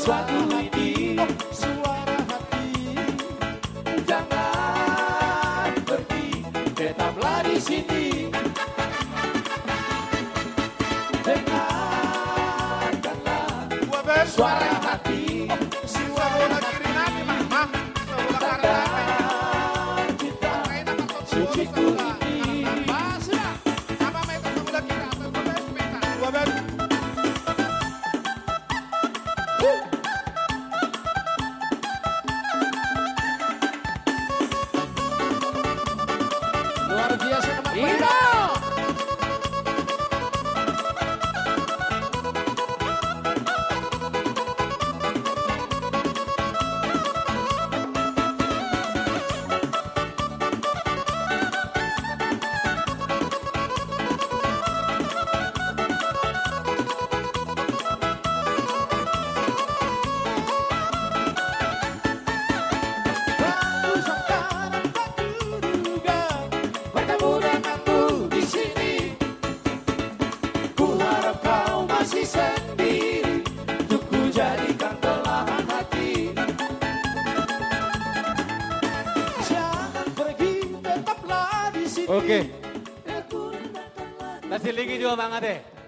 suatu hati, suara hati. Jangan pergi, tetaplah di sini. Dengarkanlah suara hati, suara hati. Kita suciku ini. Luar biasa teman kita. Sendiri, untuk ku jadikan belahan hati. Jangan pergi, tetaplah di sini. Oke. Kasih lagi juga Bang Ade.